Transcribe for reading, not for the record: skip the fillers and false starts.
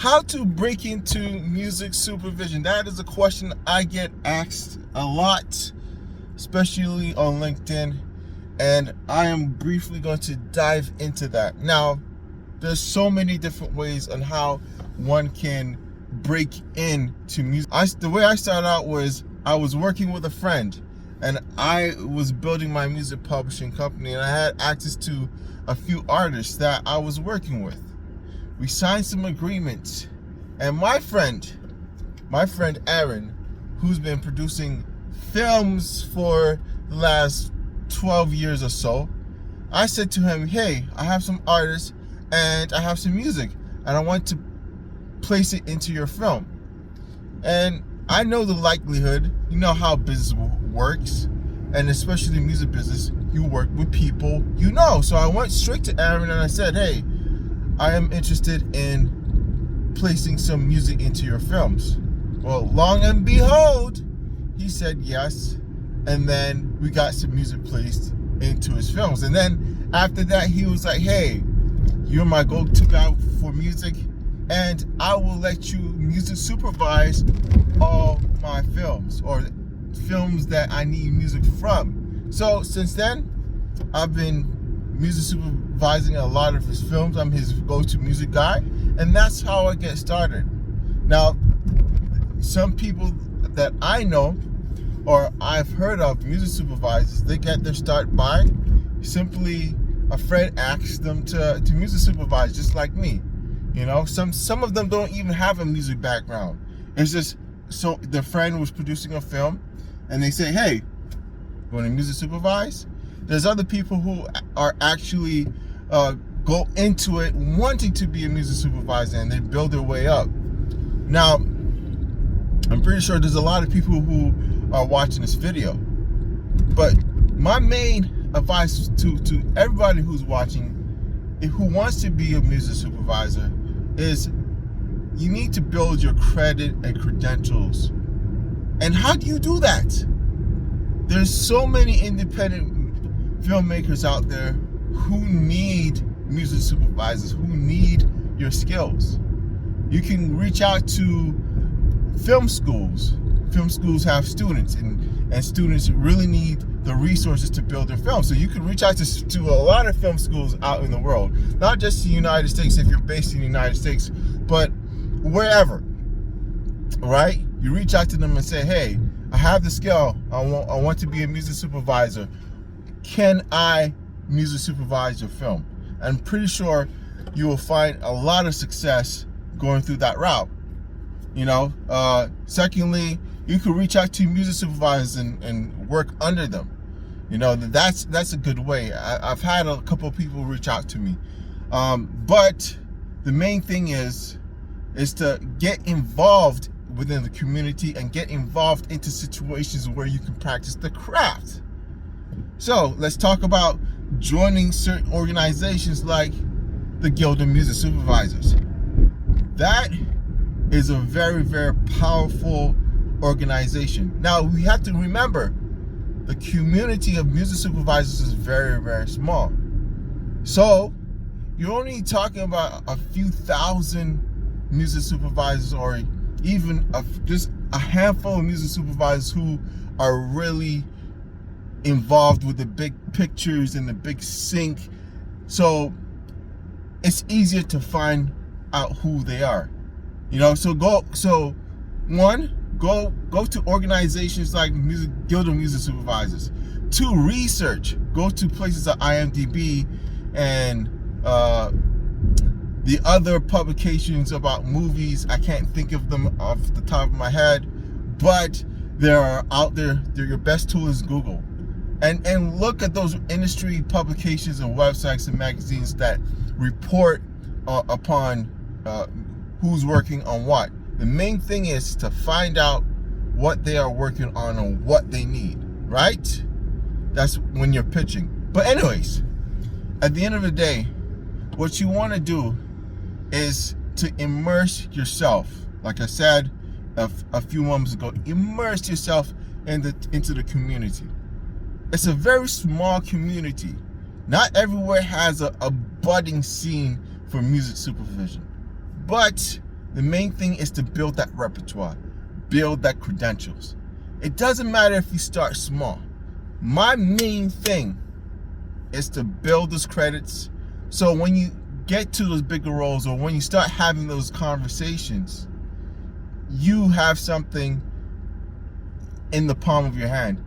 How to break into music supervision? That is a question I get asked a lot, especially on LinkedIn, and I am briefly going to dive into that. Now, there's so many different ways on how one can break into music. The way I started out was I was working with a friend, and I was building my music publishing company, and I had access to a few artists that I was working with. We signed some agreements, and my friend Aaron, who's been producing films for the last 12 years or so, I said to him, hey, I have some artists and I have some music and I want to place it into your film. And I know the likelihood, you know how business works, and especially music business, you work with people you know. So I went straight to Aaron and I said, hey, I am interested in placing some music into your films. Well, long and behold, he said yes, and then we got some music placed into his films. And then after that, he was like, hey, you're my go-to guy for music, and I will let you music supervise all my films, or films that I need music from. So since then, I've been music supervising a lot of his films. I'm his go-to music guy, and that's how I get started. Now, some people that I know or I've heard of, music supervisors, they get their start by simply a friend asks them to music supervise, just like me. You know, some of them don't even have a music background. It's just so their friend was producing a film, and they say, hey, you want to music supervise? There's other people who are actually go into it wanting to be a music supervisor, and they build their way up. Now, I'm pretty sure there's a lot of people who are watching this video, but my main advice to everybody who's watching, who wants to be a music supervisor, is you need to build your credit and credentials. And how do you do that? There's so many independent filmmakers out there who need music supervisors, who need your skills. You can reach out to film schools. Film schools have students, and students really need the resources to build their film. So you can reach out to a lot of film schools out in the world, not just the United States if you're based in the United States, but wherever, right? You reach out to them and say, hey, I have the skill. I want to be a music supervisor. Can I music supervise your film? I'm pretty sure you will find a lot of success going through that route. You know, secondly, you can reach out to music supervisors and work under them. You know, that's a good way. I've had a couple of people reach out to me. But the main thing is to get involved within the community and get involved into situations where you can practice the craft. So let's talk about joining certain organizations like the Guild of Music Supervisors. That is a very, very powerful organization. Now, we have to remember the community of music supervisors is very, very small. So you're only talking about a few thousand music supervisors, or even just a handful of music supervisors who are really involved with the big pictures and the big sync. So it's easier to find out who they are. You know, so go to organizations like Guild of Music Supervisors. 2, research. Go to places like IMDb and the other publications about movies. I can't think of them off the top of my head, but they're out there. Your best tool is Google. And look at those industry publications and websites and magazines that report upon who's working on what. The main thing is to find out what they are working on and what they need, right? That's when you're pitching. But anyways, at the end of the day, what you want to do is to immerse yourself. Like I said a few moments ago, immerse yourself into the community. It's a very small community. Not everywhere has a budding scene for music supervision. But The main thing is to build that repertoire, build that credentials. It doesn't matter if you start small. My main thing is to build those credits, so when you get to those bigger roles, or when you start having those conversations, you have something in the palm of your hand.